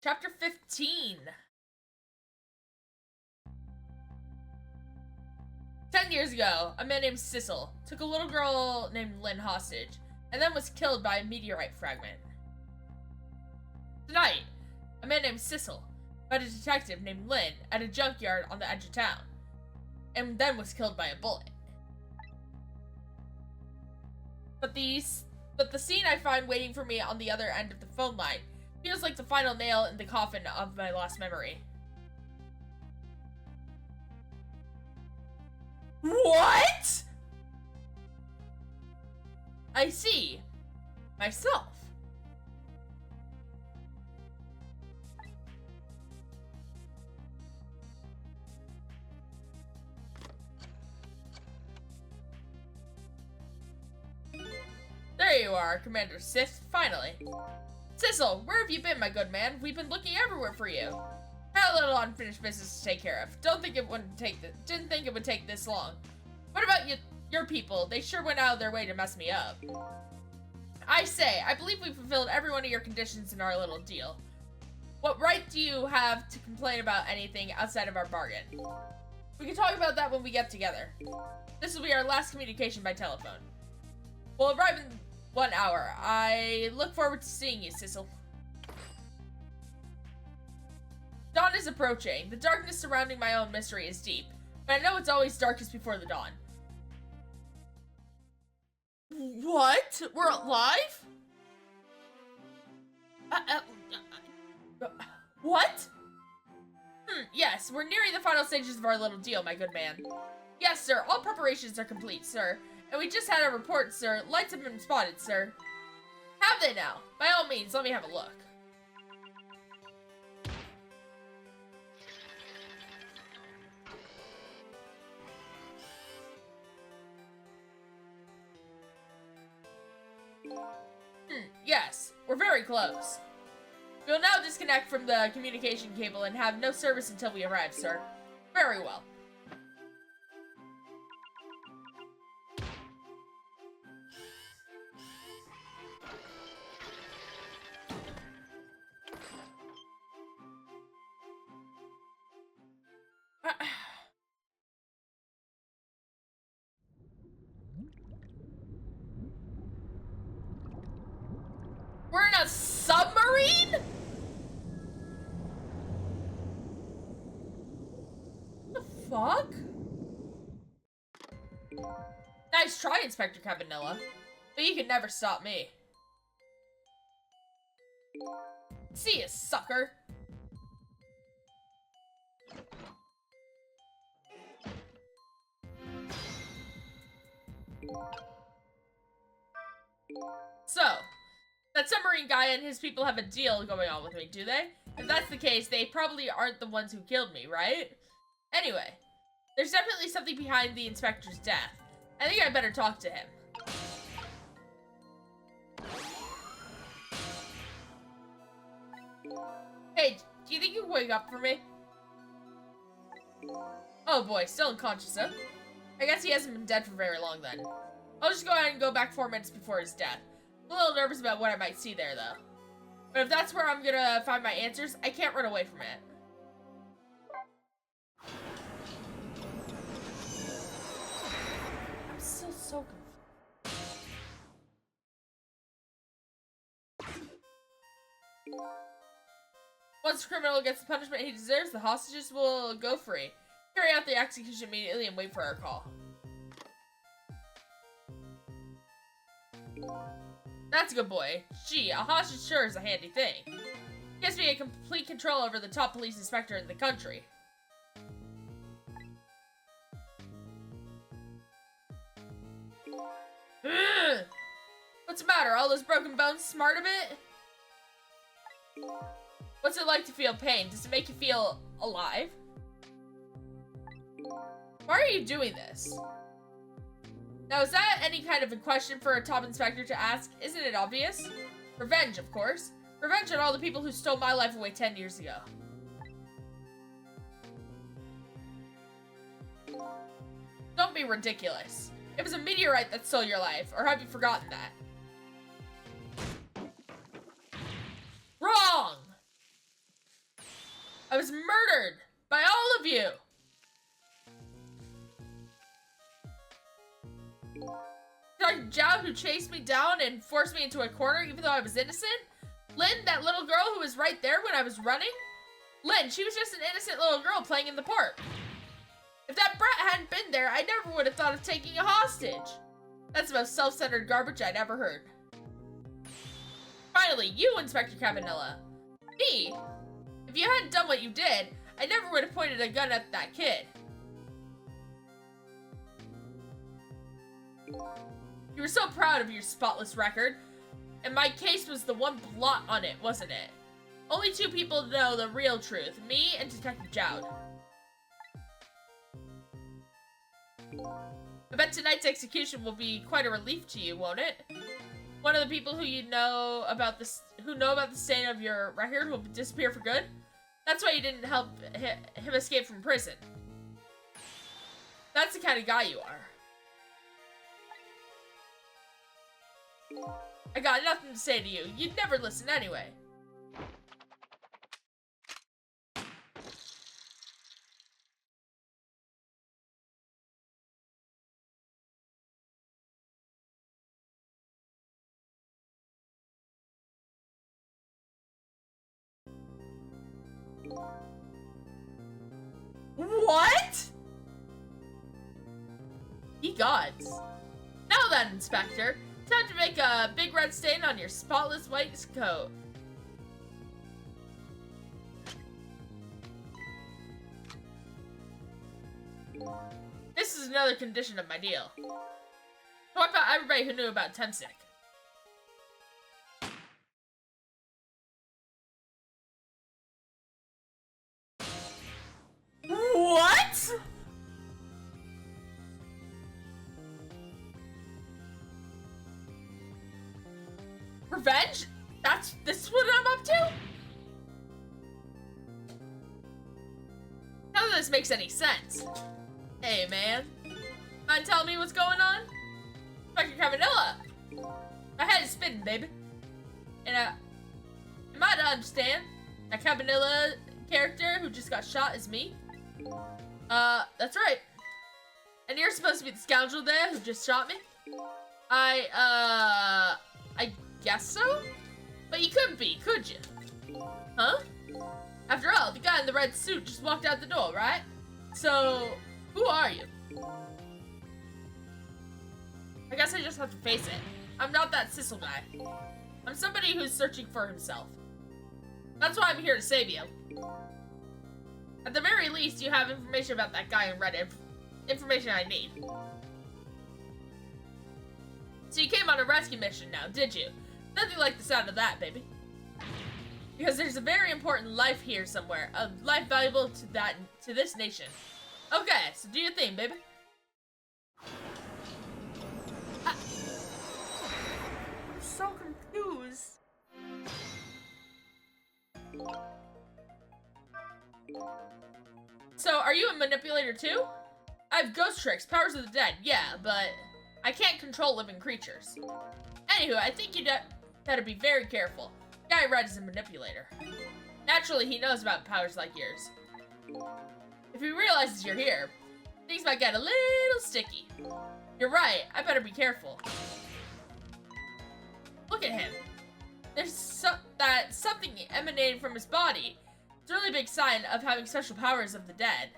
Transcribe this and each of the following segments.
Chapter 15. 10 years ago, a man named Sissel took a little girl named Lynn hostage, and then was killed by a meteorite fragment. Tonight, a man named Sissel met a detective named Lynn at a junkyard on the edge of town, and then was killed by a bullet. But the scene I find waiting for me on the other end of the phone line feels like the final nail in the coffin of my lost memory. What? I see. Myself. There you are, Commander Sith, finally. Sissel, where have you been, my good man? We've been looking everywhere for you. Had a little unfinished business to take care of. Didn't think it would take this long. What about your people? They sure went out of their way to mess me up. I say, I believe we fulfilled every one of your conditions in our little deal. What right do you have to complain about anything outside of our bargain? We can talk about that when we get together. This will be our last communication by telephone. We'll arrive in 1 hour. I look forward to seeing you, Sissel. Dawn is approaching. The darkness surrounding my own mystery is deep, but I know it's always darkest before the dawn. What? We're alive? What? Yes, we're nearing the final stages of our little deal, my good man. Yes, sir. All preparations are complete, sir. And we just had a report, sir. Lights have been spotted, sir. Have they now? By all means, let me have a look. Yes, we're very close. We'll now disconnect from the communication cable and have no service until we arrive, sir. Very well. We're in a submarine? What the fuck? Nice try, Inspector Cabanilla. But you can never stop me. See ya, sucker. So, that submarine guy and his people have a deal going on with me, do they? If that's the case, they probably aren't the ones who killed me, right? Anyway, there's definitely something behind the inspector's death. I think I better talk to him. Hey, do you think you can wake up for me? Oh boy, still unconscious, huh? I guess he hasn't been dead for very long then. I'll just go ahead and go back 4 minutes before his death. I'm a little nervous about what I might see there, though. But if that's where I'm gonna find my answers, I can't run away from it. I'm still so confused. Once the criminal gets the punishment he deserves, the hostages will go free. Carry out the execution immediately and wait for our call. That's a good boy. Gee, a hostage sure is a handy thing. Gives me a complete control over the top police inspector in the country. Ugh. What's the matter? All those broken bones smart a bit? What's it like to feel pain? Does it make you feel alive? Why are you doing this? Now, is that any kind of a question for a top inspector to ask? Isn't it obvious? Revenge, of course. Revenge on all the people who stole my life away 10 years ago. Don't be ridiculous. It was a meteorite that stole your life, or have you forgotten that? Wrong! I was murdered by all of you. Dr. Zhao, who chased me down and forced me into a corner even though I was innocent. Lynn, that little girl who was right there when I was running. Lynn, she was just an innocent little girl playing in the park. If that brat hadn't been there, I never would have thought of taking a hostage. That's the most self-centered garbage I'd ever heard. Finally, you, Inspector Cabanilla. Me? If you hadn't done what you did, I never would have pointed a gun at that kid. You were so proud of your spotless record, and my case was the one blot on it, wasn't it? Only two people know the real truth, me and Detective Jowd. I bet tonight's execution will be quite a relief to you, won't it? One of the people who know about the stain of your record will disappear for good. That's why you didn't help him escape from prison. That's the kind of guy you are. I got nothing to say to you. You'd never listen anyway. What? Ye gods. Now then, Inspector. Time to make a big red stain on your spotless white coat. This is another condition of my deal. What about everybody who knew about Tensik? What? Revenge? This is what I'm up to? None of this makes any sense. Hey, man. Mind telling me what's going on? Inspector Cabanilla! My head is spinning, baby. And, am I to understand that Cabanilla character who just got shot is me? That's right. And you're supposed to be the scoundrel there who just shot me? I guess so? But you couldn't be, could you? Huh? After all, the guy in the red suit just walked out the door, right? So, who are you? I guess I just have to face it. I'm not that Sissel guy. I'm somebody who's searching for himself. That's why I'm here to save you. At the very least, you have information about that guy in red. Information I need. So you came on a rescue mission now, did you? Nothing like the sound of that, baby. Because there's a very important life here somewhere. A life valuable to this nation. Okay, so do your thing, baby. I'm so confused. So, are you a manipulator too? I have ghost tricks, powers of the dead, yeah, but I can't control living creatures. Anywho, I think you better be very careful. Guy in red is a manipulator. Naturally, he knows about powers like yours. If he realizes you're here, things might get a little sticky. You're right, I better be careful. Look at him. There's something emanating from his body. It's a really big sign of having special powers of the dead.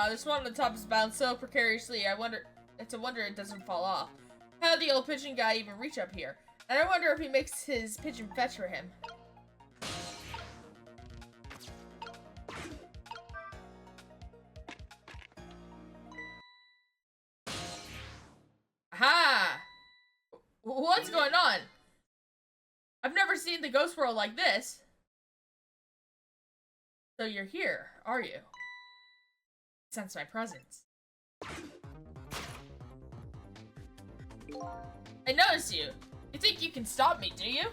This one on the top is bound so precariously, it's a wonder it doesn't fall off. How did the old pigeon guy even reach up here? And I wonder if he makes his pigeon fetch for him. Aha! What's going on? I've never seen the ghost world like this. So you're here, are you? Sense my presence. I noticed you. You think you can stop me, do you?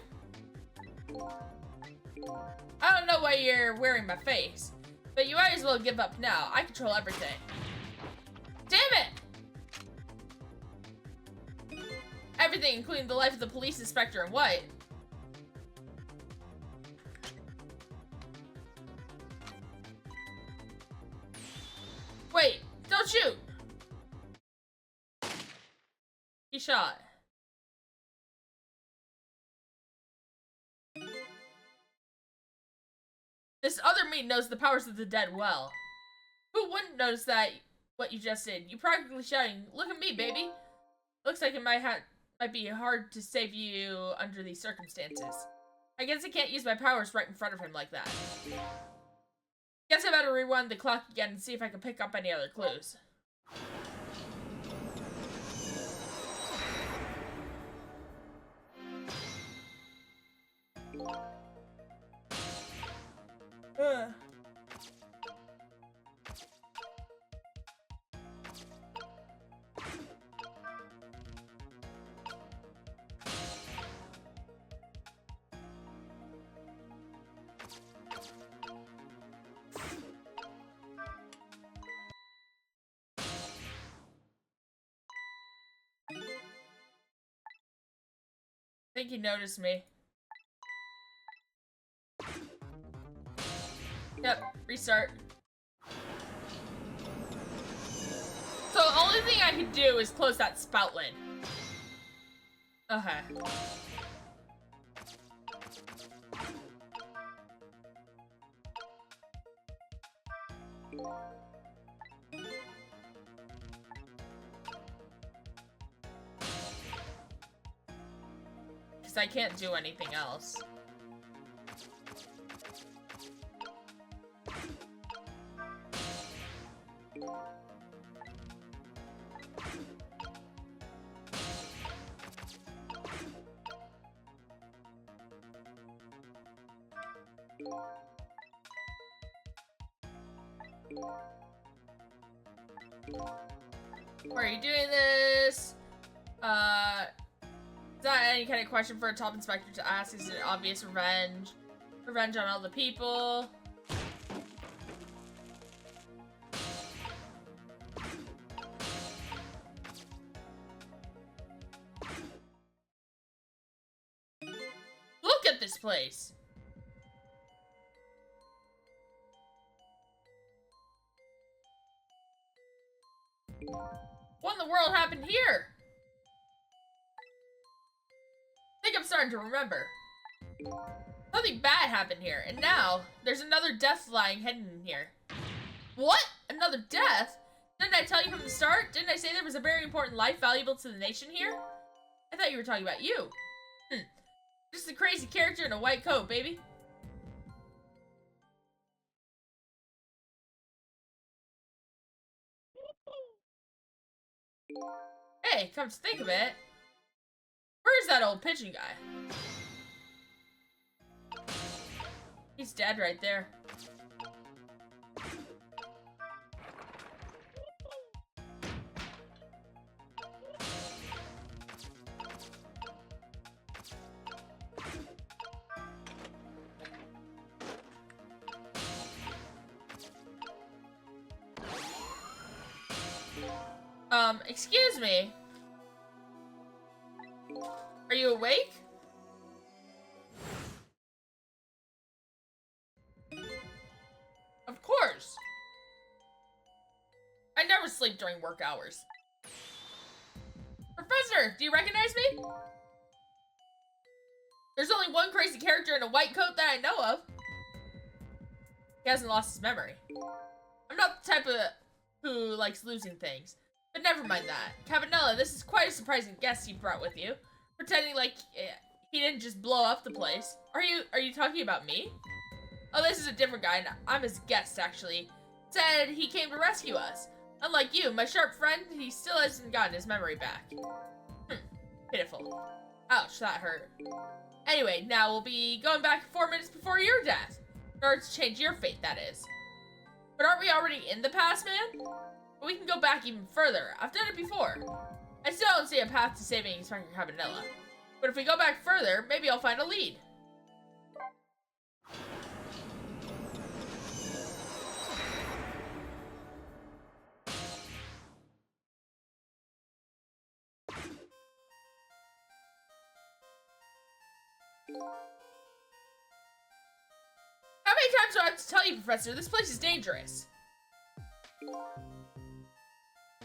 I don't know why you're wearing my face, but you might as well give up now. I control everything. Damn it! Everything, including the life of the police inspector in white. Wait, don't shoot! He shot. This other me knows the powers of the dead well. Who wouldn't notice that, what you just did? You practically shouting, look at me, baby! Looks like it might be hard to save you under these circumstances. I guess I can't use my powers right in front of him like that. Guess I better rewind the clock again and see if I can pick up any other clues. I think he noticed me. Yep, restart. So the only thing I can do is close that spout lid. Okay. Because I can't do anything else. Why are you doing this? Is that any kind of question for a top inspector to ask? Is it obvious revenge? Revenge on all the people? Look at this place! What in the world happened here? I think I'm starting to remember. Something bad happened here, and now there's another death lying hidden in here. What? Another death? Didn't I tell you from the start? Didn't I say there was a very important life valuable to the nation here? I thought you were talking about you. Just a crazy character in a white coat, baby. Hey, come to think of it, where's that old pigeon guy? He's dead right there. Excuse me. Are you awake? Of course. I never sleep during work hours. Professor, do you recognize me? There's only one crazy character in a white coat that I know of. He hasn't lost his memory. I'm not the type of who likes losing things. But never mind that. Cabanela, this is quite a surprising guest you brought with you. Pretending like he didn't just blow up the place. Are you talking about me? Oh, this is a different guy, and I'm his guest, actually. Said he came to rescue us. Unlike you, my sharp friend, he still hasn't gotten his memory back. Pitiful. Ouch, that hurt. Anyway, now we'll be going back 4 minutes before your death. In order to change your fate, that is. But aren't we already in the past, man? But we can go back even further. I've done it before. I still don't see a path to saving Inspector Cabanilla. But if we go back further, maybe I'll find a lead. How many times do I have to tell you, Professor? This place is dangerous.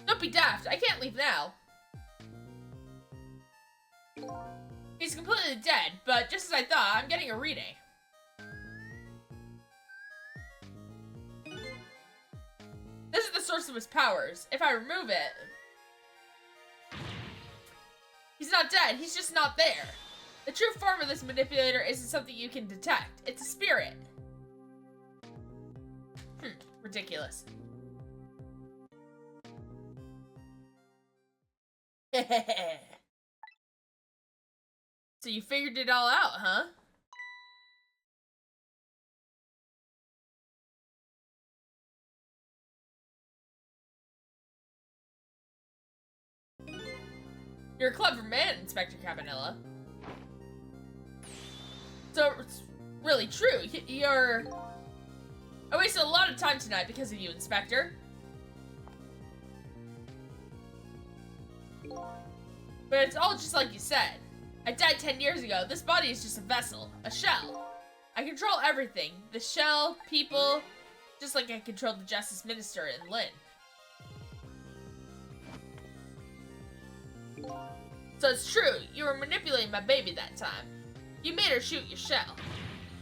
Don't be daft. I can't leave now. He's completely dead, but just as I thought, I'm getting a reading. This is the source of his powers. If I remove it... He's not dead, he's just not there. The true form of this manipulator isn't something you can detect. It's a spirit. Ridiculous. So you figured it all out, huh? You're a clever man, Inspector Cabanilla. So, it's really true. You're... I wasted a lot of time tonight because of you, Inspector. But it's all just like you said. I died 10 years ago. This body is just a vessel, a shell. I control everything. The shell, people, just like I controlled the Justice Minister in Lynn. So it's true, you were manipulating my baby that time. You made her shoot your shell.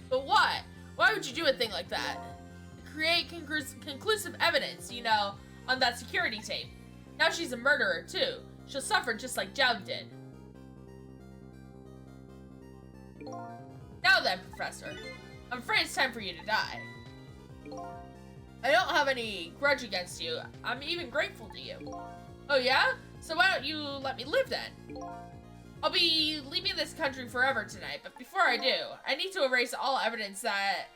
But why? Why would you do a thing like that? Create conclusive evidence, you know, on that security tape. Now she's a murderer too. She'll suffer just like Jowd did. Now then, Professor, I'm afraid it's time for you to die. I don't have any grudge against you. I'm even grateful to you. Oh yeah? So why don't you let me live then? I'll be leaving this country forever tonight, but before I do, I need to erase all evidence that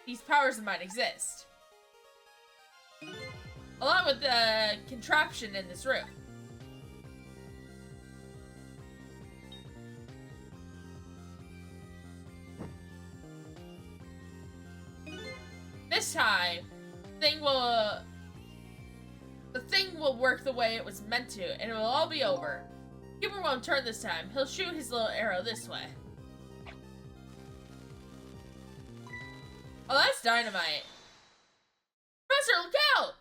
these powers of mine exist. Along with the contraption in this room. This time, the thing will work the way it was meant to, and it will all be over. Cooper won't turn this time. He'll shoot his little arrow this way. Oh, that's dynamite. Professor, look out!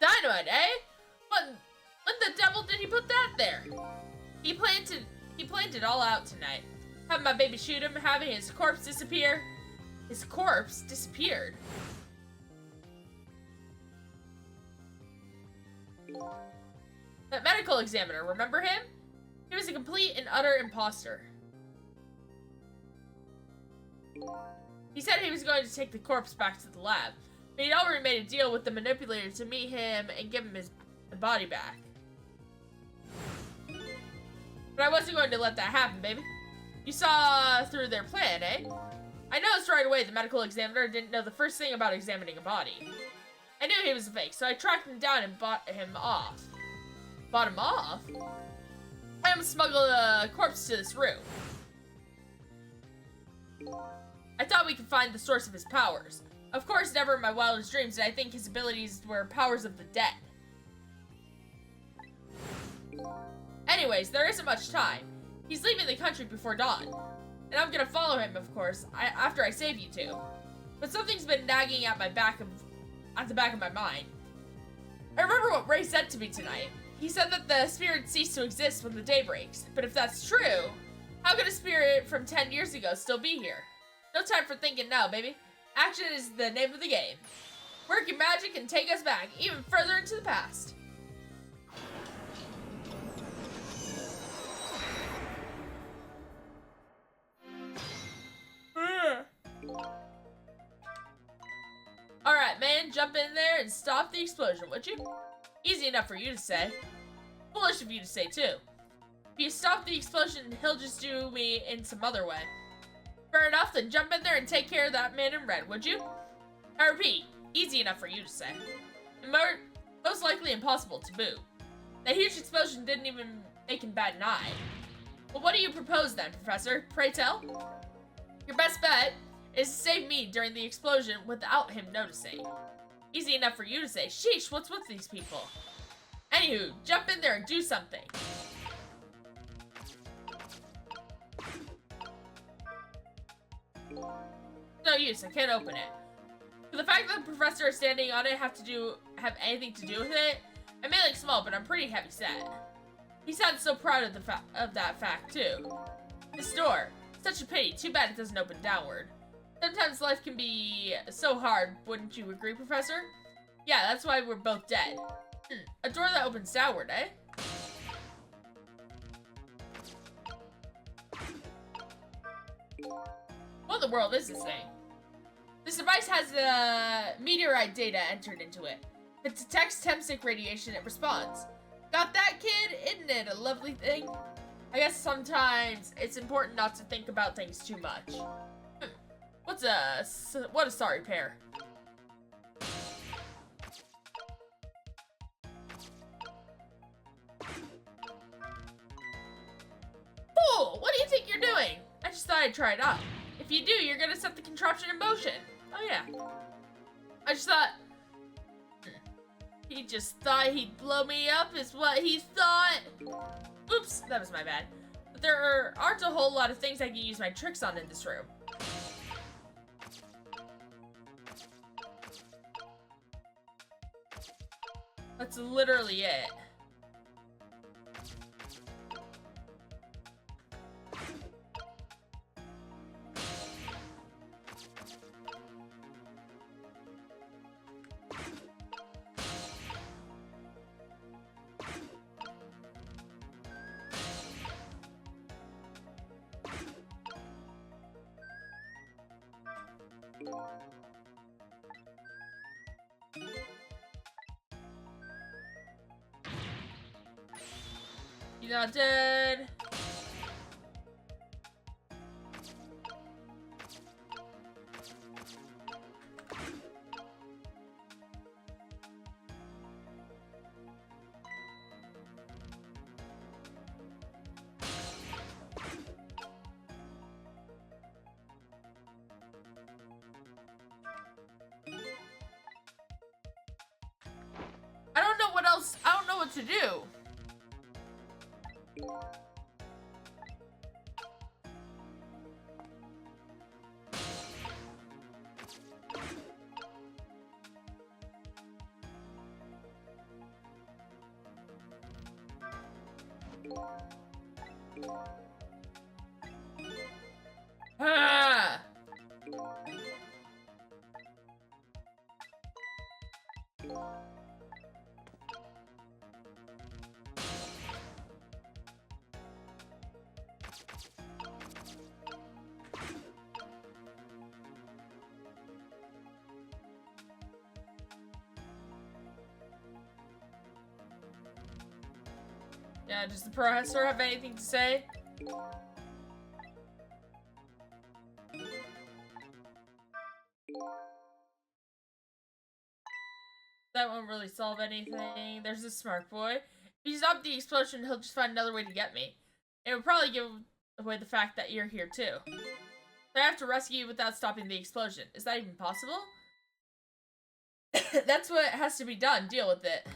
Dynamite, eh? When the devil did he put that there? He planned it all out tonight. Having my baby shoot him, having his corpse disappear. His corpse disappeared. That medical examiner, remember him? He was a complete and utter imposter. He said he was going to take the corpse back to the lab, but he'd already made a deal with the manipulator to meet him and give him his body back. But I wasn't going to let that happen, baby. You saw through their plan, eh? I noticed right away the medical examiner didn't know the first thing about examining a body. I knew he was a fake, so I tracked him down and bought him off. Bought him off? I am smuggled a corpse to this room. I thought we could find the source of his powers. Of course, never in my wildest dreams did I think his abilities were powers of the dead. Anyways, there isn't much time. He's leaving the country before dawn. And I'm gonna follow him, of course, after I save you two. But something's been nagging at the back of my mind. I remember what Ray said to me tonight. He said that the spirit ceased to exist when the day breaks. But if that's true, how could a spirit from 10 years ago still be here? No time for thinking now, baby. Action is the name of the game. Work your magic and take us back, even further into the past. Alright, man, jump in there and stop the explosion, would you? Easy enough for you to say. Foolish of you to say, too. If you stop the explosion, he'll just do me in some other way. Fair enough, then jump in there and take care of that man in red, would you? I repeat, easy enough for you to say. And most likely impossible to boot. That huge explosion didn't even make him bat an eye. Well, what do you propose then, Professor? Pray tell? Your best bet is to save me during the explosion without him noticing. Easy enough for you to say. Sheesh, what's with these people? Anywho, jump in there and do something. No use, I can't open it. For the fact that the professor is standing on it have anything to do with it, I may look small, but I'm pretty heavy set. He sounds so proud of that fact too. This door, such a pity. Too bad it doesn't open downward. Sometimes life can be so hard, wouldn't you agree, Professor? Yeah, that's why we're both dead. A door that opens downward, eh? What in the world is this thing? This device has meteorite data entered into it. If it detects Temsic radiation, it responds. Got that, kid? Isn't it a lovely thing? I guess sometimes it's important not to think about things too much. What a sorry pair. Fool! What do you think you're doing? I just thought I'd try it out. If you do, you're gonna set the contraption in motion. Oh yeah. I just thought... He just thought he'd blow me up is what he thought. Oops, that was my bad. But there aren't a whole lot of things I can use my tricks on in this room. That's literally it. You're not dead. I don't know what else. I don't know what to do. Ah! Yeah, does the professor have anything to say? That won't really solve anything. There's this smart boy. If you stop the explosion, he'll just find another way to get me. It would probably give away the fact that you're here too. So I have to rescue you without stopping the explosion. Is that even possible? That's what has to be done. Deal with it.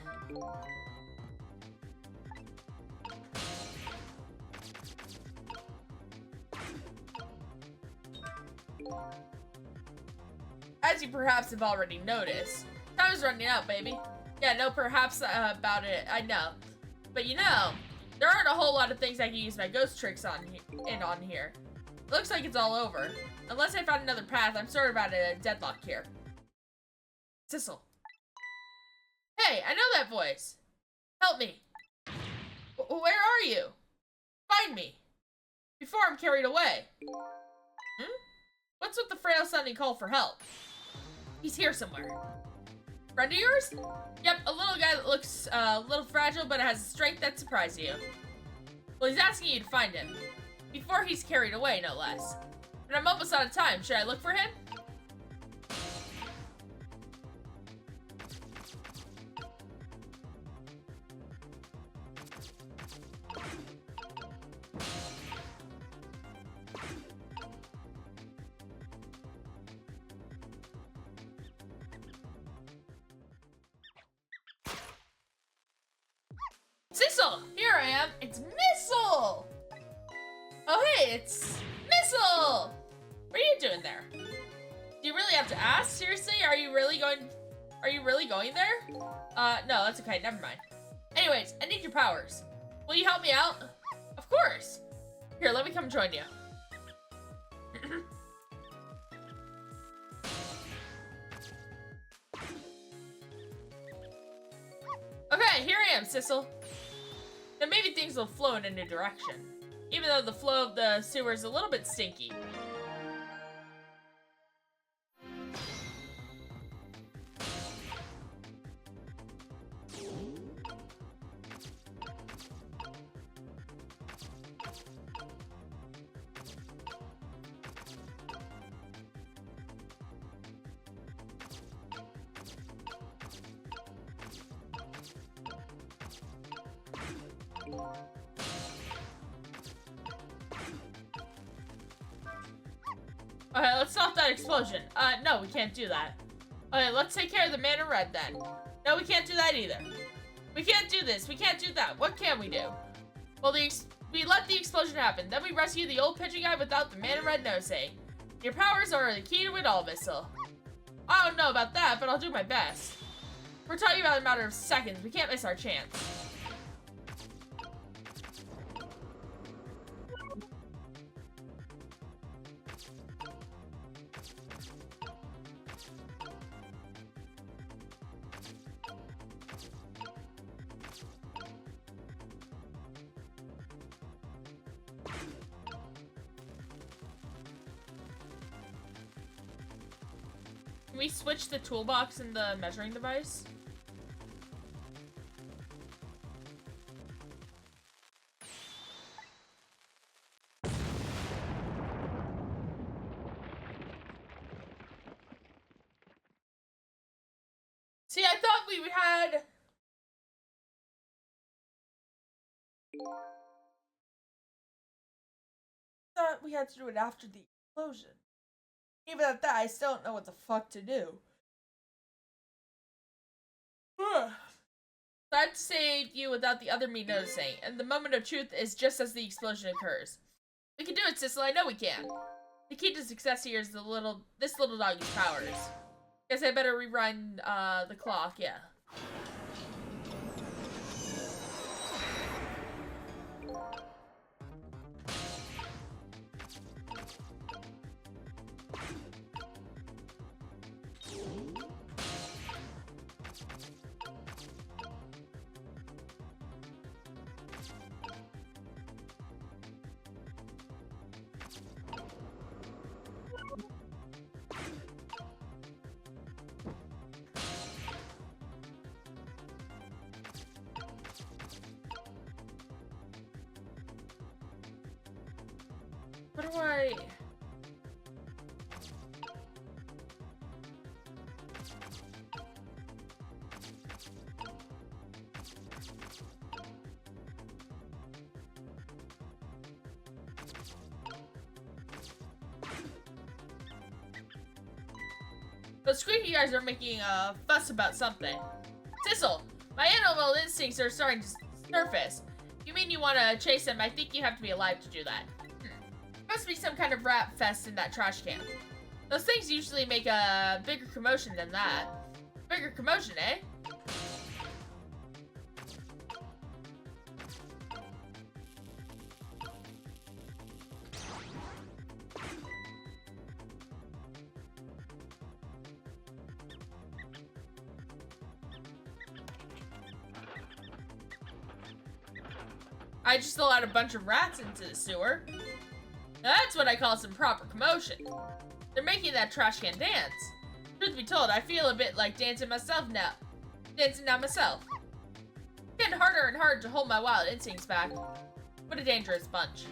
As you perhaps have already noticed, time is running out, baby. Yeah, no perhaps about it, I know. But you know, there aren't a whole lot of things I can use my ghost tricks on here. Looks like it's all over. Unless I found another path, I'm sort of at a deadlock here. Sissel. Hey, I know that voice. Help me. Where are you? Find me. Before I'm carried away. What's with the frail sounding call for help? He's here somewhere. Friend of yours? Yep, a little guy that looks a little fragile but has a strength that surprises you. Well, he's asking you to find him. Before he's carried away, no less. And I'm almost out of time. Should I look for him? Sissel! Here I am! It's Missile! Oh hey, it's Missile! What are you doing there? Do you really have to ask? Seriously? Are you really going there? No, that's okay, never mind. Anyways, I need your powers. Will you help me out? Of course! Here, let me come join you. Okay, here I am, Sissel. Now maybe things will flow in a new direction, even though the flow of the sewer is a little bit stinky. Okay, let's stop that explosion. No, we can't do that. Okay, let's take care of the man in red then. No, we can't do that either. We can't do this. We can't do that. What can we do? Well, we let the explosion happen. Then we rescue the old pigeon guy without the man in red noticing. Your powers are the key to it all, Missile. I don't know about that, but I'll do my best. We're talking about a matter of seconds. We can't miss our chance. Can we switch the toolbox and the measuring device? See, I thought we had... thought we had to do it after the explosion. Even at that, I still don't know what the fuck to do. I'd save you without the other me noticing, and the moment of truth is just as the explosion occurs. We can do it, Sissel, I know we can. The key to success here is this little doggy's powers. Guess I better rewind the clock, yeah. What do I... The squeaky guys are making a fuss about something. Sissel, my animal instincts are starting to surface. You mean you want to chase them? I think you have to be alive to do that. Must be some kind of rat fest in that trash can. Those things usually make a bigger commotion than that. Bigger commotion, eh? I just allowed a bunch of rats into the sewer. That's what I call some proper commotion. They're making that trash can dance. Truth be told, I feel a bit like dancing myself now. Dancing now myself. It's getting harder and harder to hold my wild instincts back. What a dangerous bunch.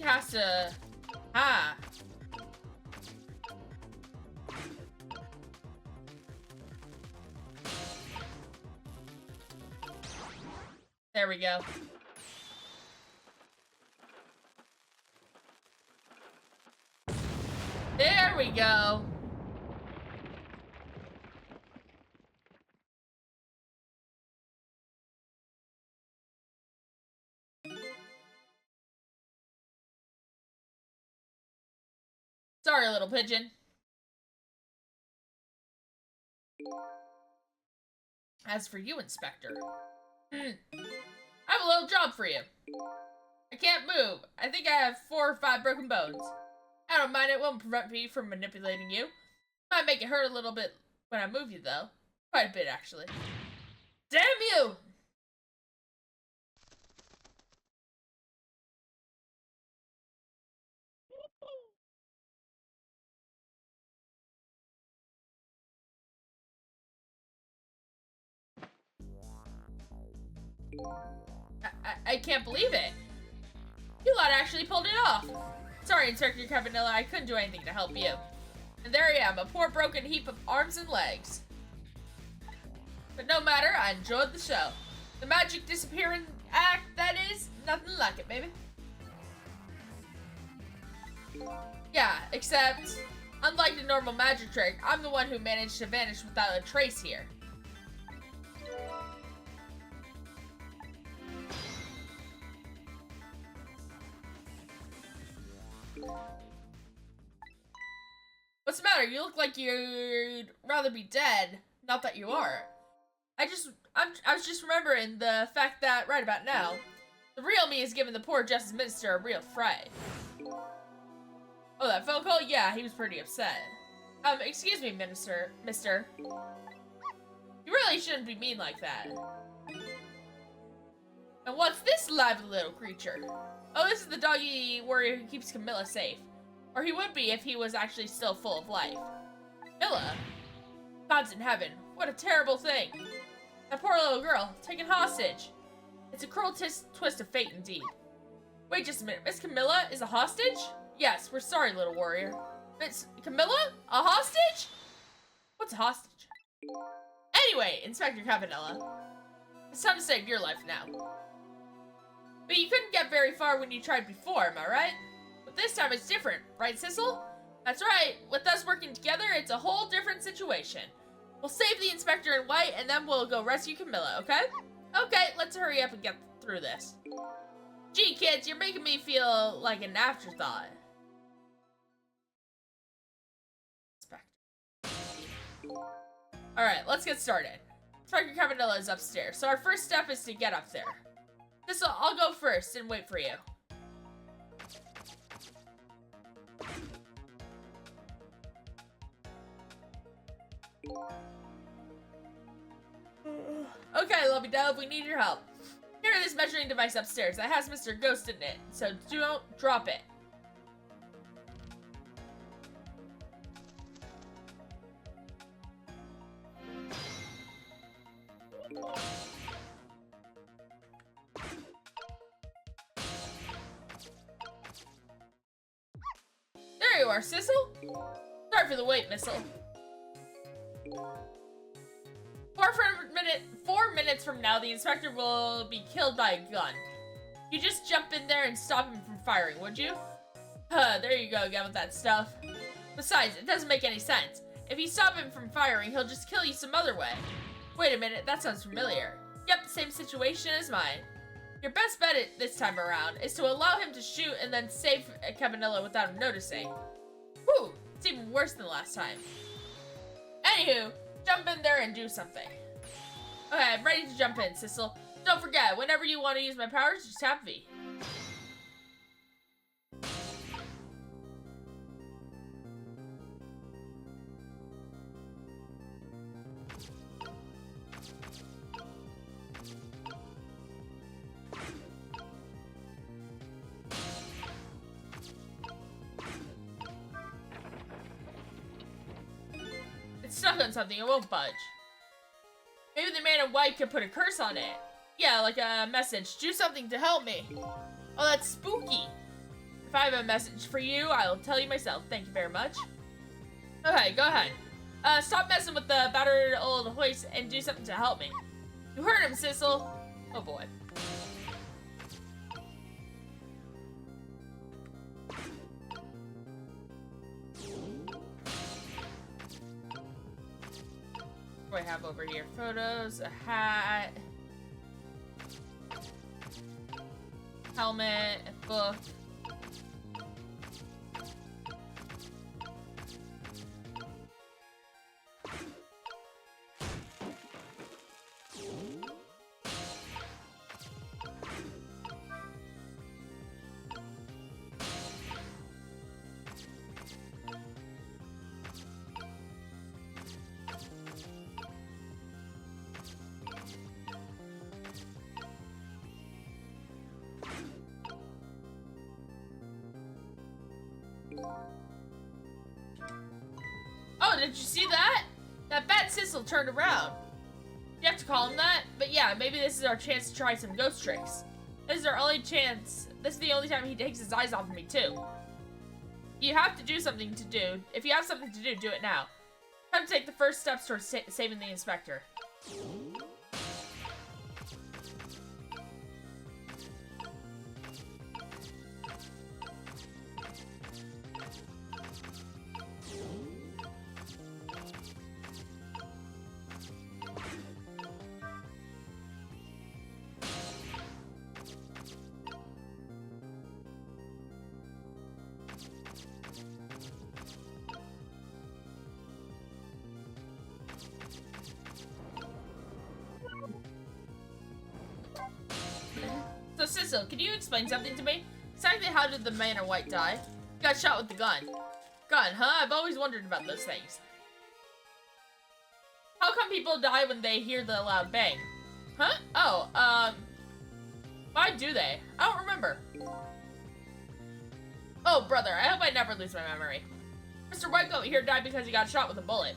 Something has to... Ah. There we go. There we go. Sorry, little pigeon. As for you, Inspector, I have a little job for you. I can't move. I think I have 4 or 5 broken bones. I don't mind, it won't prevent me from manipulating you. Might make it hurt a little bit when I move you, though. Quite a bit, actually. Damn you! I can't believe it. You lot actually pulled it off. Sorry, Inspector Cavanilla, I couldn't do anything to help you. And there I am, a poor broken heap of arms and legs. But no matter, I enjoyed the show. The magic disappearing act, that is, nothing like it, baby. Yeah, except, unlike the normal magic trick, I'm the one who managed to vanish without a trace here. What's the matter? You look like you'd rather be dead. Not that you are. I was just remembering the fact that right about now, the real me is giving the poor Justice Minister a real fright. Oh, that phone call? Yeah, he was pretty upset. Excuse me, mister. You really shouldn't be mean like that. And what's this lively little creature? Oh, this is the doggy warrior who keeps Camilla safe. Or he would be if he was actually still full of life. Camilla? Gods in heaven, what a terrible thing. That poor little girl, taken hostage. It's a cruel twist of fate indeed. Wait just a minute, Miss Camilla is a hostage? Yes, we're sorry, little warrior. Miss Camilla? A hostage? What's a hostage? Anyway, Inspector Cavanilla, it's time to save your life now. But you couldn't get very far when you tried before, am I right? But this time it's different, right, Sissel? That's right. With us working together, it's a whole different situation. We'll save the Inspector in white, and then we'll go rescue Camilla, okay? Okay, let's hurry up and get through this. Gee, kids, you're making me feel like an afterthought. Alright, let's get started. Inspector Cavanilla is upstairs, so our first step is to get up there. Sissel, I'll go first and wait for you. Okay, lovey-dove, we need your help. Here is this measuring device upstairs that has Mr. Ghost in it, so don't drop it. There you are, Sissel. Sorry for the wait, Missile. 4 minutes from now, the Inspector will be killed by a gun. You just jump in there and stop him from firing, would you? There you go again with that stuff. Besides, it doesn't make any sense. If you stop him from firing, he'll just kill you some other way. Wait a minute, that sounds familiar. Yep, same situation as mine. Your best bet this time around is to allow him to shoot and then save Cavanilla without him noticing. Whew, it's even worse than last time. Anywho, jump in there and do something. Okay, I'm ready to jump in, Sissel. Don't forget, whenever you want to use my powers, just tap V. It's stuck on something, it won't budge. Maybe the man in white could put a curse on it. Yeah, like a message. Do something to help me. Oh, that's spooky. If I have a message for you, I'll tell you myself. Thank you very much. Okay, go ahead. Stop messing with the battered old hoist and do something to help me. You heard him, Sissel. Oh boy. What do I have over here? Photos, a hat, helmet, a book. Oh, did you see that? That bad Sissel turned around. You have to call him that? But yeah, maybe this is our chance to try some ghost tricks. This is our only chance. This is the only time he takes his eyes off of me, too. You have to do something to do. If you have something to do, do it now. Time to take the first steps towards saving the inspector. So, Sissel, can you explain something to me? Exactly how did the man in white die? He got shot with the gun. Gun, huh? I've always wondered about those things. How come people die when they hear the loud bang? Huh? Oh, why do they? I don't remember. Oh, brother, I hope I never lose my memory. Mr. Whitecoat here died because he got shot with a bullet.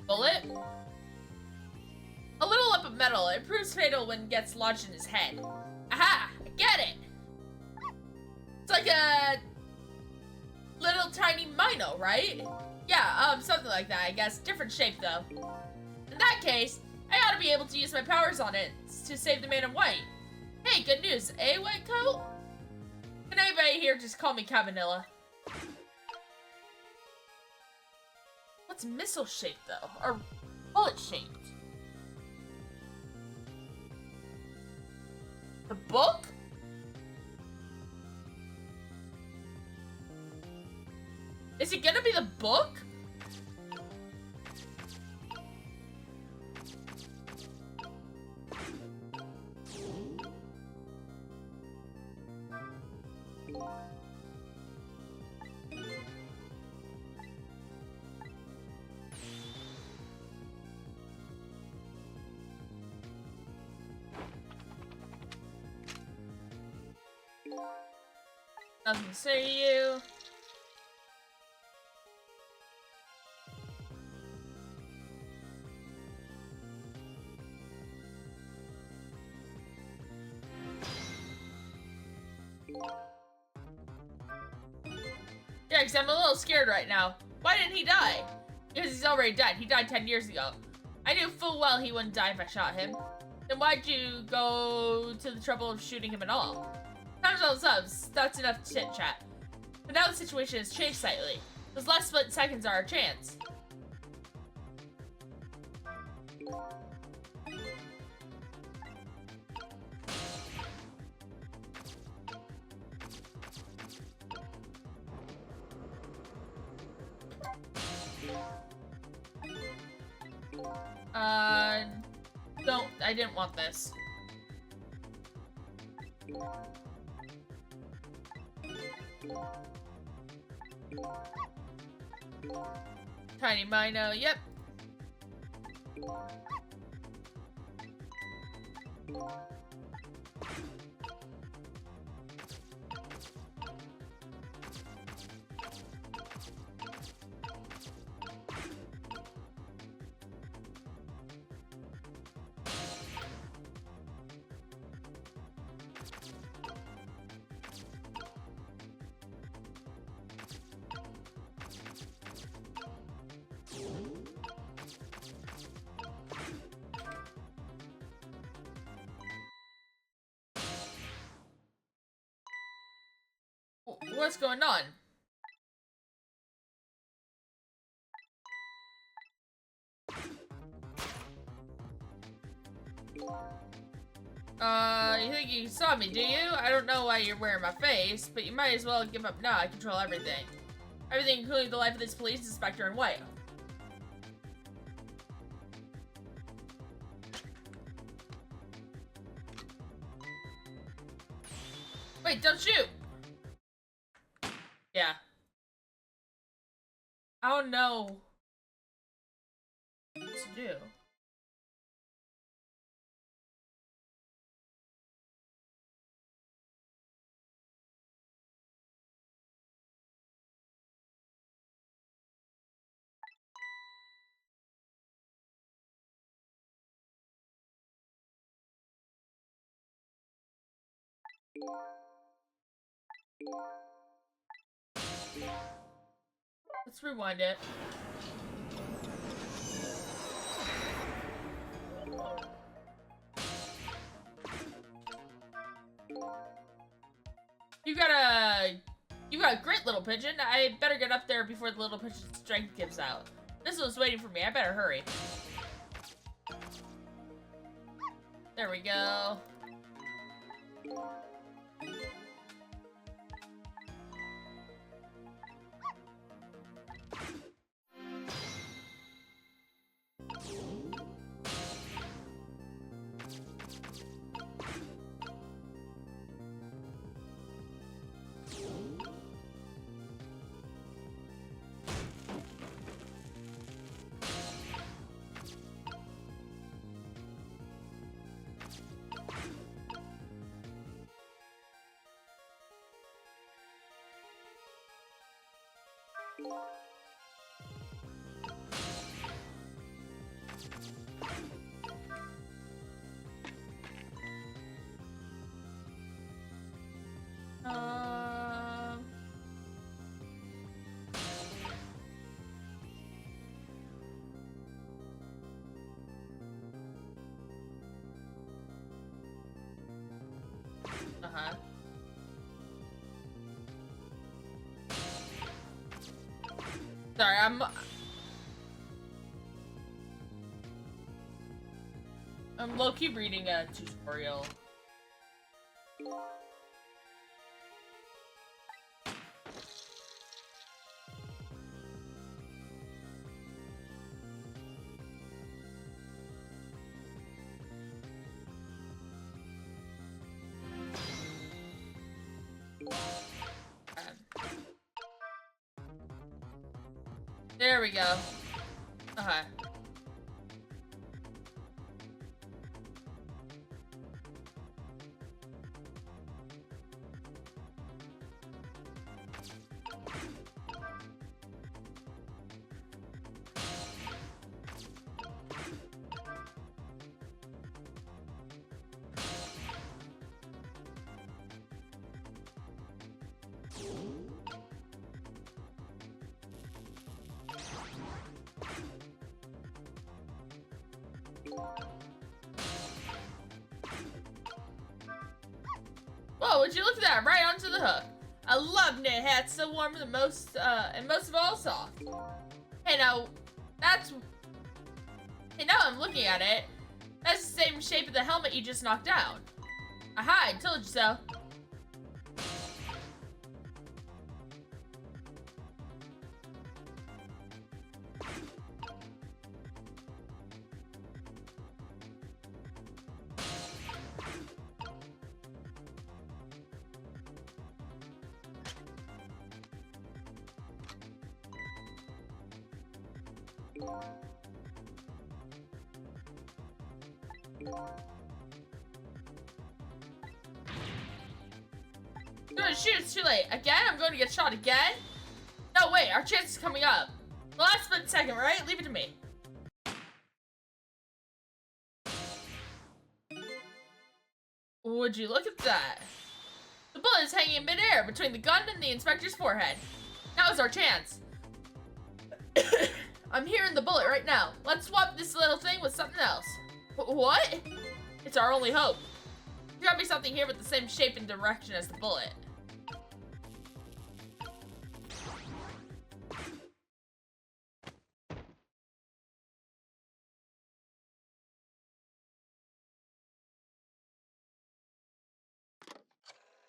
Bullet? A little lump of metal. It proves fatal when it gets lodged in his head. Aha! I get it! It's like a little tiny Mino, right? Yeah, something like that, I guess. Different shape, though. In that case, I ought to be able to use my powers on it to save the man in white. Hey, good news, eh, Whitecoat? Can anybody here just call me Cavanilla? What's missile-shaped, though? Or bullet-shaped? The book? Is it gonna be the book? Nothing to say to you. Yeah, because I'm a little scared right now. Why didn't he die? Because he's already dead. He died 10 years ago. I knew full well he wouldn't die if I shot him. Then why'd you go to the trouble of shooting him at all? Time's all subs. That's enough chit-chat. But now the situation has changed slightly. Those last split seconds are our chance. I didn't want this. Tiny Mino, yep. what's going on? You think you saw me, do you? I don't know why you're wearing my face, but you might as well give up now. I control everything. Everything, including the life of this police inspector in white. Wait, don't shoot! Yeah. I don't know what to do. Let's rewind it. You got a grit, little pigeon. I better get up there before the little pigeon's strength gives out. This was waiting for me. I better hurry. There we go. Sorry, I'm low-key reading a tutorial. There we go. Okay. Whoa, would you look at that? Right onto the hook. I love knit hats, so warm and most of all soft. Hey now, hey now I'm looking at it. That's the same shape of the helmet you just knocked down. Aha, I told you so. No, shoot, it's too late. Again? I'm going to get shot again? No, wait, our chance is coming up. The last split second, right? Leave it to me. Would you look at that? The bullet is hanging in midair between the gun and the inspector's forehead. Now is our chance. I'm hearing the bullet right now. Let's swap this little thing with something else. What? It's our only hope. There's gotta be something here with the same shape and direction as the bullet.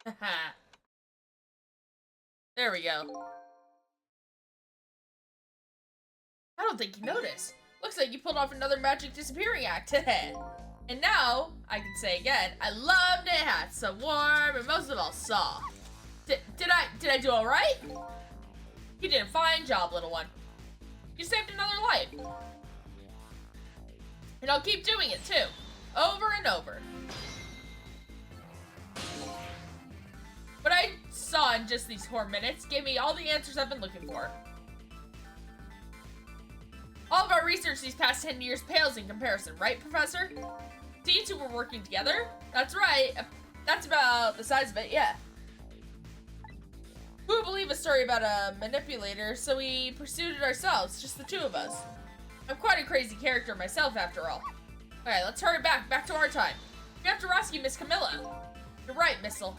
Haha. There we go. I don't think you noticed. Looks like you pulled off another magic disappearing act. And now, I can say again, I love knit hats. So warm and most of all soft. Did I do alright? You did a fine job, little one. You saved another life. And I'll keep doing it too. Over and over. What I saw in just these 4 minutes gave me all the answers I've been looking for. All of our research these past 10 years pales in comparison, right, Professor? So you two were working together? That's right. That's about the size of it, yeah. Who would believe a story about a manipulator, so we pursued it ourselves, just the two of us. I'm quite a crazy character myself, after all. Alright, let's hurry back to our time. We have to rescue Miss Camilla. You're right, Missile.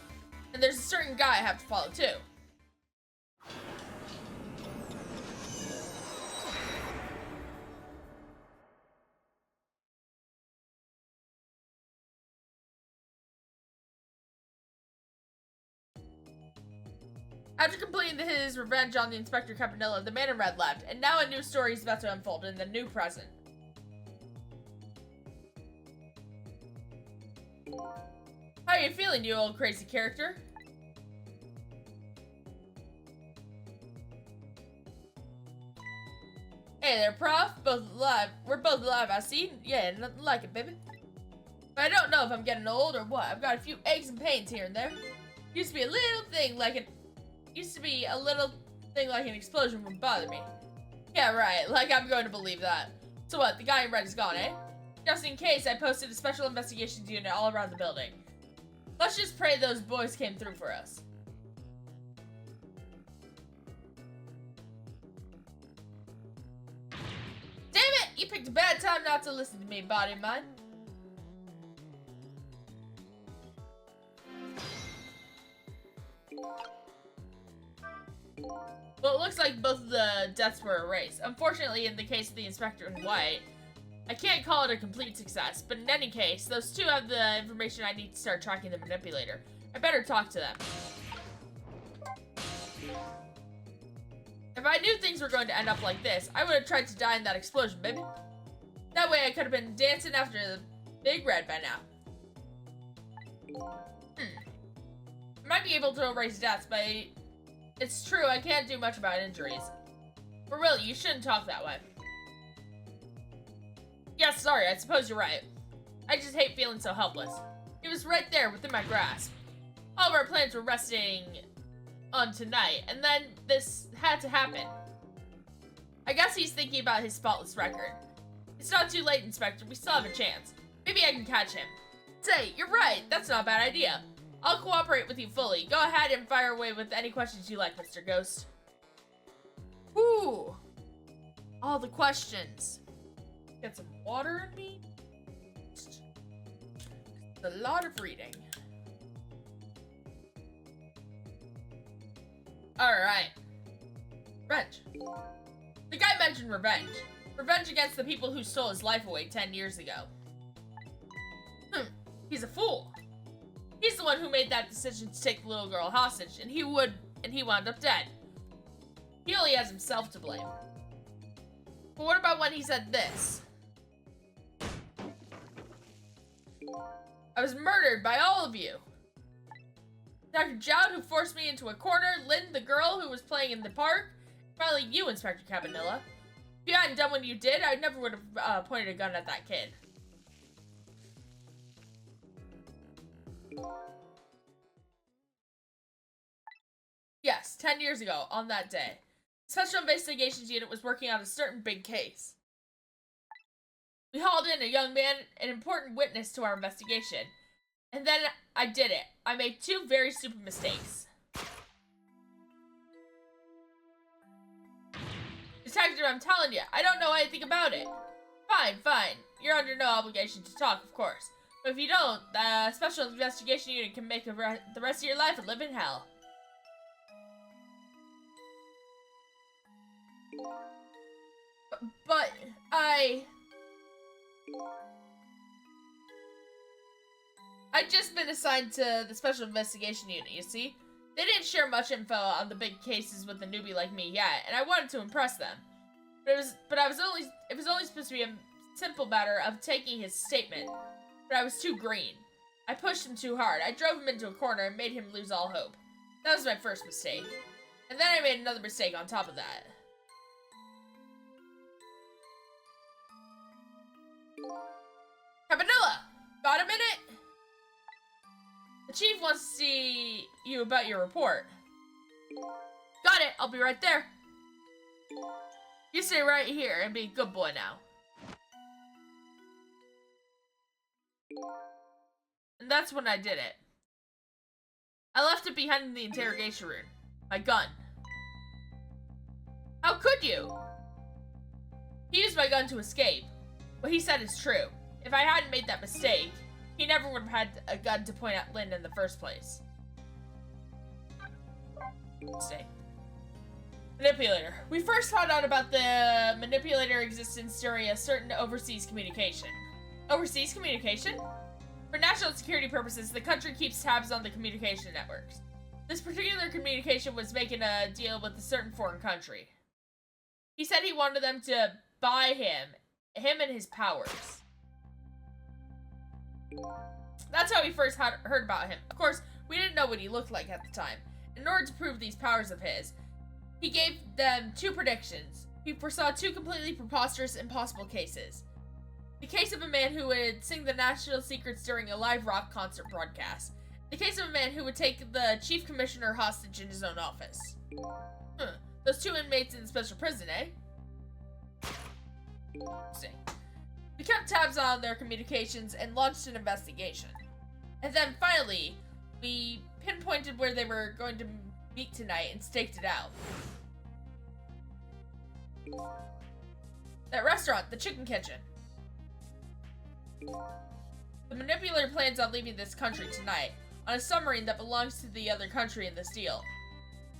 And there's a certain guy I have to follow, too. After completing his revenge on the Inspector Campanella, the man in red left, and now a new story is about to unfold in the new present. How are you feeling, you old crazy character? Hey there, Prof. Both alive. We're both alive, I see. Yeah, nothing like it, baby. But I don't know if I'm getting old or what. I've got a few aches and pains here and there. Used to be a little thing like an explosion would bother me. Yeah, right. Like I'm going to believe that. So what? The guy in red is gone, eh? Just in case, I posted a special investigations unit all around the building. Let's just pray those boys came through for us. Damn it! You picked a bad time not to listen to me, body and mind. Well, it looks like both of the deaths were erased. Unfortunately, in the case of the Inspector in white, I can't call it a complete success, but in any case, those two have the information I need to start tracking the manipulator. I better talk to them. If I knew things were going to end up like this, I would have tried to die in that explosion, baby. That way I could have been dancing after the big red by now. I might be able to erase deaths, but it's true, I can't do much about injuries. But really, you shouldn't talk that way. Yes, sorry, I suppose you're right. I just hate feeling so helpless. It was right there within my grasp. All of our plans were resting on tonight, and then this had to happen. I guess he's thinking about his faultless record. It's not too late, Inspector. We still have a chance. Maybe I can catch him. Say, you're right. That's not a bad idea. I'll cooperate with you fully. Go ahead and fire away with any questions you like, Mr. Ghost. Whew. All the questions. Get some water in me. It's a lot of reading. Alright. Revenge. The guy mentioned revenge. Revenge against the people who stole his life away 10 years ago. He's a fool. He's the one who made that decision to take the little girl hostage, and he wound up dead. He only has himself to blame. But what about when he said this? I was murdered by all of you. Dr. Jowd, who forced me into a corner, Lynn, the girl who was playing in the park, finally you, Inspector Campanella. If you hadn't done what you did, I never would have pointed a gun at that kid. Yes, 10 years ago, on that day. The Special Investigations Unit was working on a certain big case. We hauled in a young man, an important witness to our investigation. And then I did it. I made two very stupid mistakes. Detective, I'm telling you, I don't know anything about it. Fine, fine. You're under no obligation to talk, of course. But if you don't, the Special Investigation Unit can make the rest of your life a living hell. But I I'd just been assigned to the Special Investigation Unit, you see? They didn't share much info on the big cases with a newbie like me yet, and I wanted to impress them. It was only supposed to be a simple matter of taking his statement, but I was too green. I pushed him too hard. I drove him into a corner and made him lose all hope. That was my first mistake. And then I made another mistake on top of that. Cabanilla! Got a minute? The chief wants to see you about your report. Got it! I'll be right there. You stay right here and be a good boy now. And that's when I did it. I left it behind in the interrogation room. My gun. How could you? He used my gun to escape. What he said is true. If I hadn't made that mistake, he never would have had a gun to point at Lynn in the first place. Stay. Manipulator. We first found out about the manipulator existence during a certain overseas communication. Overseas communication? For national security purposes, the country keeps tabs on the communication networks. This particular communication was making a deal with a certain foreign country. He said he wanted them to buy him and his powers. That's how we first heard about him. Of course, we didn't know what he looked like at the time. In order to prove these powers of his, he gave them two predictions. He foresaw two completely preposterous, impossible cases. The case of a man who would sing the national secrets during a live rock concert broadcast. The case of a man who would take the chief commissioner hostage in his own office. Those two inmates in the special prison, eh? Interesting. We kept tabs on their communications and launched an investigation. And then finally, we pinpointed where they were going to meet tonight and staked it out. That restaurant, the Chicken Kitchen. The manipulator plans on leaving this country tonight on a submarine that belongs to the other country in this deal.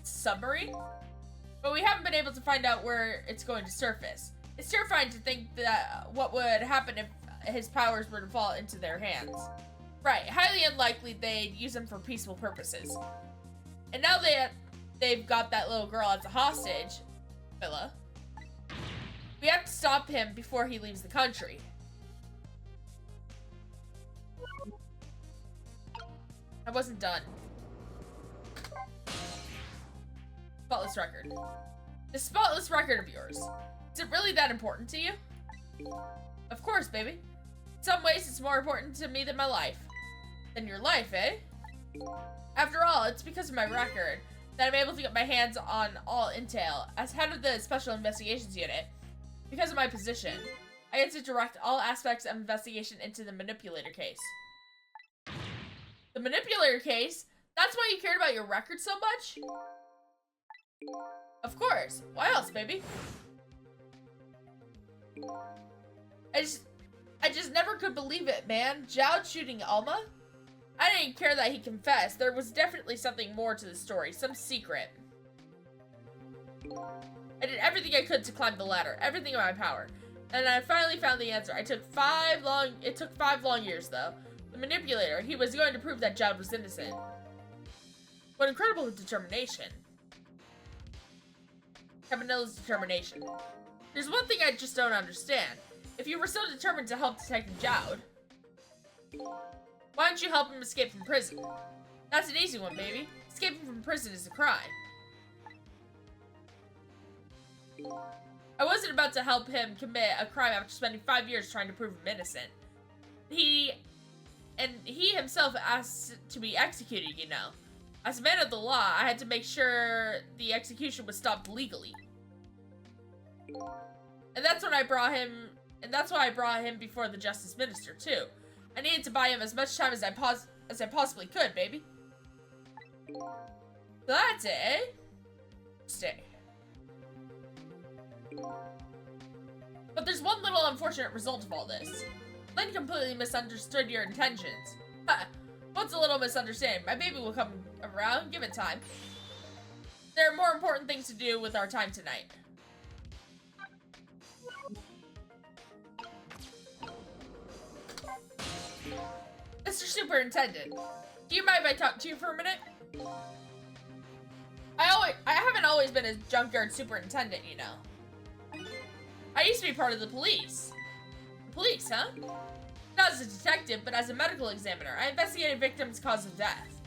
Submarine? But we haven't been able to find out where it's going to surface. It's terrifying to think that what would happen if his powers were to fall into their hands. Right, highly unlikely they'd use them for peaceful purposes. And now they've got that little girl as a hostage, Villa. We have to stop him before he leaves the country. I wasn't done. Spotless record. The spotless record of yours. Is it really that important to you? Of course, baby. In some ways, it's more important to me than my life. Than your life, eh? After all, it's because of my record that I'm able to get my hands on all intel. As head of the Special Investigations Unit, because of my position, I get to direct all aspects of investigation into the manipulator case. The manipulator case? That's why you cared about your record so much? Of course. Why else, baby? I just never could believe it, man. Jowd shooting Alma? I didn't care that he confessed. There was definitely something more to the story. Some secret. I did everything I could to climb the ladder. Everything in my power. And I finally found the answer. It took 5 long years, though. The manipulator, he was going to prove that Jowd was innocent. What incredible determination. Cabanilla's determination. There's one thing I just don't understand. If you were so determined to help Detective Jowd, why don't you help him escape from prison? That's an easy one, baby. Escaping from prison is a crime. I wasn't about to help him commit a crime after spending 5 years trying to prove him innocent. He himself asked to be executed, you know. As a man of the law, I had to make sure the execution was stopped legally. And that's why I brought him before the Justice Minister, too. I needed to buy him as much time as I possibly could, baby. So that's it, eh? Stay. But there's one little unfortunate result of all this. Lynn completely misunderstood your intentions. Ha! What's a little misunderstanding? My baby will come around. Give it time. There are more important things to do with our time tonight. Mr. Superintendent. Do you mind if I talk to you for a minute? I haven't always been a junkyard superintendent, you know. I used to be part of the police. Police, huh? Not as a detective, but as a medical examiner. I investigated victims' cause of death.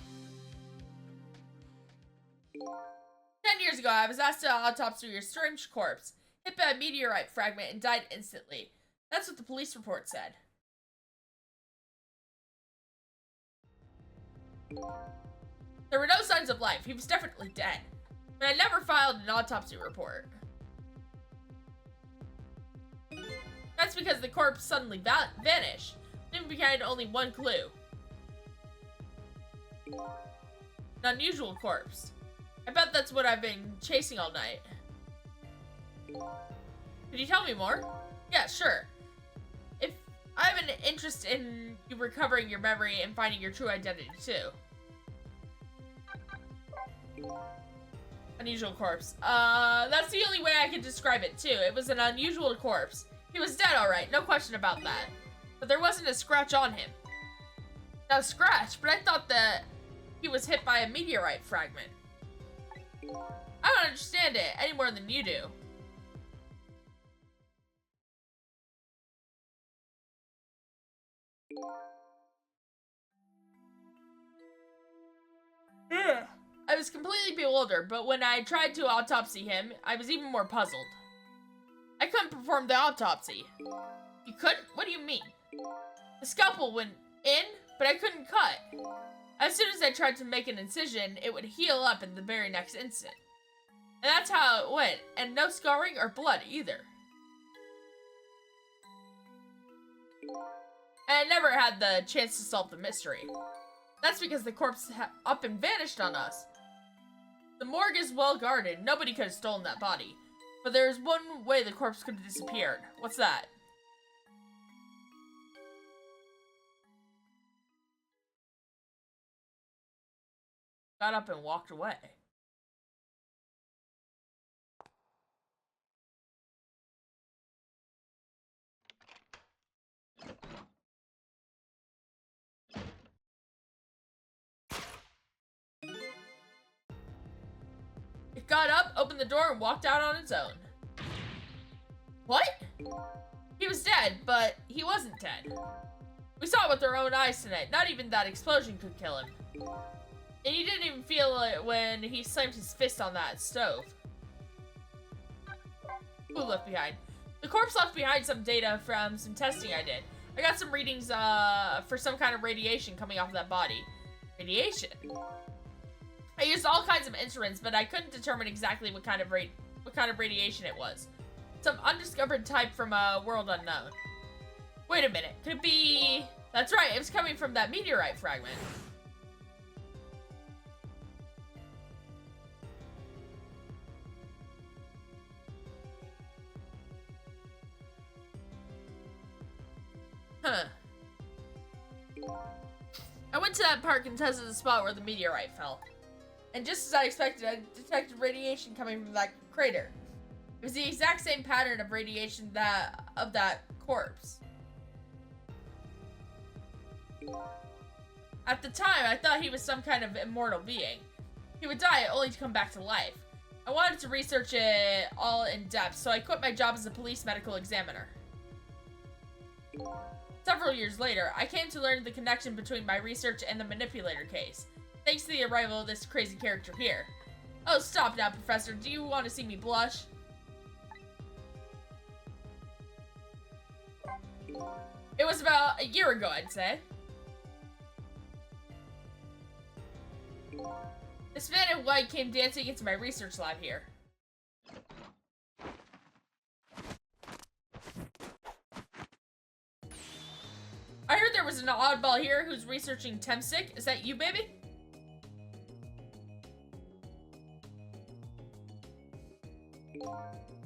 10 years ago, I was asked to autopsy your strange corpse, hit by a meteorite fragment and died instantly. That's what the police report said. There were no signs of life. He was definitely dead. But I never filed an autopsy report. That's because the corpse suddenly vanished, leaving behind only one clue. An unusual corpse. I bet that's what I've been chasing all night. Could you tell me more? Yeah, sure. If I have an interest in you recovering your memory and finding your true identity, too. Unusual corpse. That's the only way I can describe it, too. It was an unusual corpse. He was dead, alright, no question about that. But there wasn't a scratch on him. Not a scratch, but I thought that he was hit by a meteorite fragment. I don't understand it any more than you do. I was completely bewildered, but when I tried to autopsy him, I was even more puzzled. I couldn't perform the autopsy. You couldn't? What do you mean? The scalpel went in, but I couldn't cut. As soon as I tried to make an incision, it would heal up in the very next instant. And that's how it went, and no scarring or blood either. And I never had the chance to solve the mystery. That's because the corpse up and vanished on us. The morgue is well guarded. Nobody could have stolen that body. But there's one way the corpse could have disappeared. What's that? Got up and walked away. It got up, opened the door, and walked out on its own. What? He was dead, but he wasn't dead. We saw it with our own eyes tonight. Not even that explosion could kill him. And he didn't even feel it when he slammed his fist on that stove. Who left behind? The corpse left behind some data from some testing I did. I got some readings for some kind of radiation coming off of that body. Radiation? I used all kinds of instruments, but I couldn't determine exactly what kind of radiation it was. Some undiscovered type from a world unknown. Wait a minute, could it be... That's right, it was coming from that meteorite fragment. Huh. I went to that park and tested the spot where the meteorite fell. And just as I expected, I detected radiation coming from that crater. It was the exact same pattern of radiation of that corpse. At the time, I thought he was some kind of immortal being. He would die only to come back to life. I wanted to research it all in depth, so I quit my job as a police medical examiner. Several years later, I came to learn the connection between my research and the manipulator case, thanks to the arrival of this crazy character here. Oh, stop now, Professor. Do you want to see me blush? It was about a year ago, I'd say. This man in white came dancing into my research lab here. I heard there was an oddball here who's researching Temsic. Is that you, baby?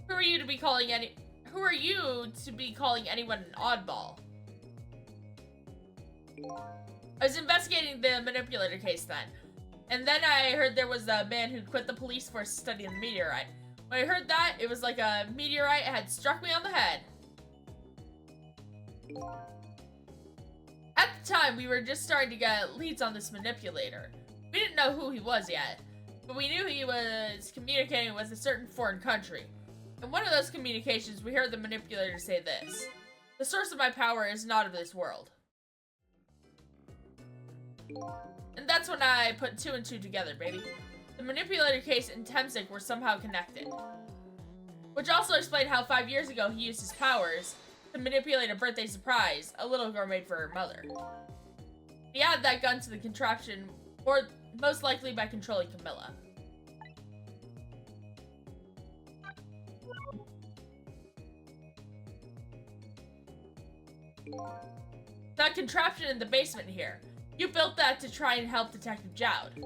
Who are you to be calling anyone an oddball? I was investigating the manipulator case then. And then I heard there was a man who quit the police force to study the meteorite. When I heard that, it was like a meteorite had struck me on the head. At the At the time, we were just starting to get leads on this manipulator. We didn't know who he was yet, but we knew he was communicating with a certain foreign country. In one of those communications, we heard the manipulator say this: "The source of my power is not of this world." And that's when I put 2 and 2 together, baby. The manipulator case and Temsik were somehow connected. Which also explained how 5 years ago he used his powers to manipulate a birthday surprise a little girl made for her mother. He added that gun to the contraption, most likely by controlling Camilla. That contraption in the basement here. You built that to try and help Detective Jowd.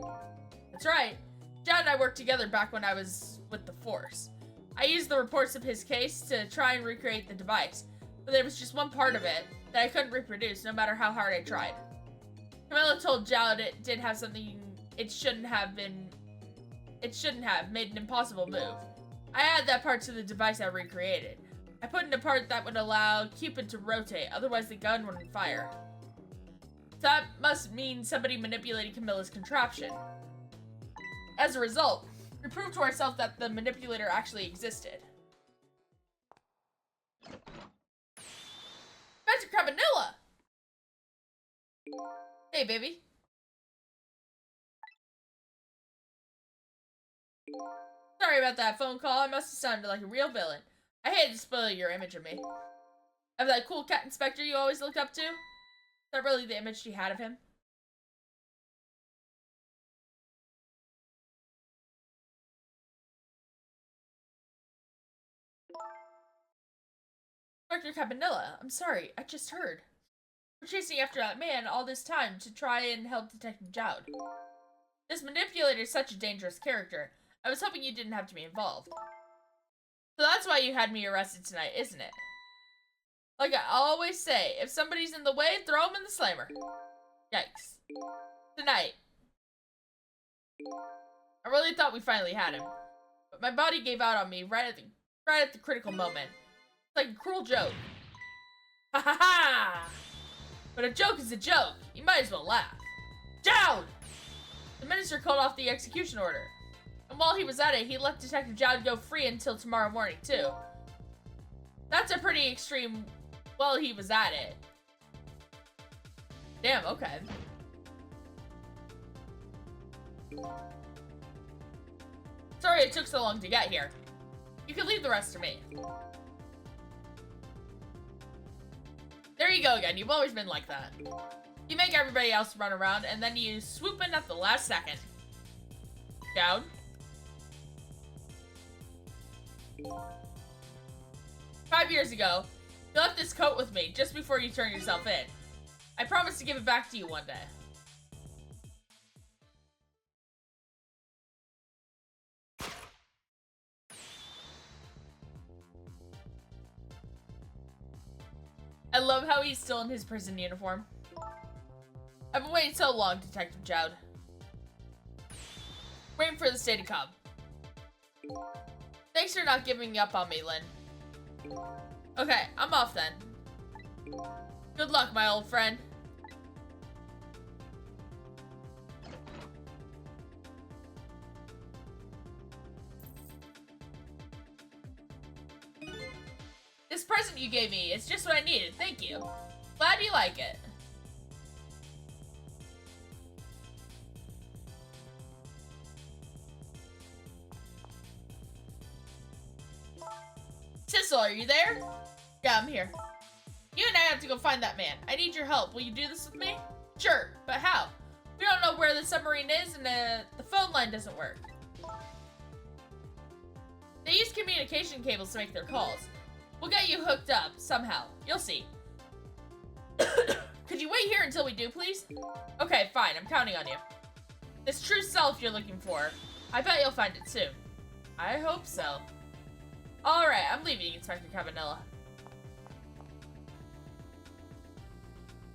That's right. Jowd and I worked together back when I was with the Force. I used the reports of his case to try and recreate the device, but there was just one part of it that I couldn't reproduce no matter how hard I tried. Camilla told Jowd it did have something it shouldn't have made an impossible move. I added that part to the device I recreated. I put in a part that would allow Cupid to rotate, otherwise the gun wouldn't fire. So that must mean somebody manipulated Camilla's contraption. As a result, we proved to ourselves that the manipulator actually existed. Mr. Cabanilla! Hey, baby. Sorry about that phone call. I must have sounded like a real villain. I hated to spoil your image of me. Of that cool cat inspector you always looked up to? Is that really the image she had of him? Dr. Cabanilla, I'm sorry, I just heard. We're chasing after that man all this time to try and help Detective Jowd. This manipulator is such a dangerous character. I was hoping you didn't have to be involved. So that's why you had me arrested tonight, isn't it? Like I always say, if somebody's in the way, throw them in the slammer. Yikes. Tonight. I really thought we finally had him. But my body gave out on me right at the critical moment. It's like a cruel joke. Ha ha ha! But a joke is a joke. You might as well laugh. Jowd! The minister called off the execution order. And while he was at it, he let Detective Jowd go free until tomorrow morning, too. That's a pretty extreme, while he was at it. Damn, okay. Sorry it took so long to get here. You can leave the rest to me. There you go again, you've always been like that. You make everybody else run around, and then you swoop in at the last second. Jowd? 5 years ago, you left this coat with me just before you turned yourself in. I promise to give it back to you one day. I love how he's still in his prison uniform. I've been waiting so long, Detective Jowd. Waiting for this day to come. Thanks for not giving up on me, Lynn. Okay, I'm off then. Good luck, my old friend. This present you gave me is just what I needed, thank you. Glad you like it. Sissel, are you there? Yeah, I'm here. You and I have to go find that man. I need your help. Will you do this with me? Sure, but how? We don't know where the submarine is and the phone line doesn't work. They use communication cables to make their calls. We'll get you hooked up, somehow. You'll see. Could you wait here until we do, please? Okay, fine. I'm counting on you. This true self you're looking for. I bet you'll find it soon. I hope so. Alright, I'm leaving, Inspector Cabanilla.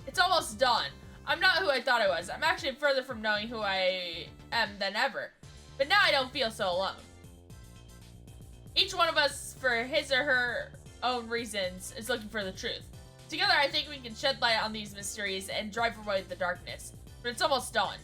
It's almost dawn. I'm not who I thought I was. I'm actually further from knowing who I am than ever. But now I don't feel so alone. Each one of us, for his or her own reasons, is looking for the truth. Together, I think we can shed light on these mysteries and drive away the darkness. But it's almost dawn.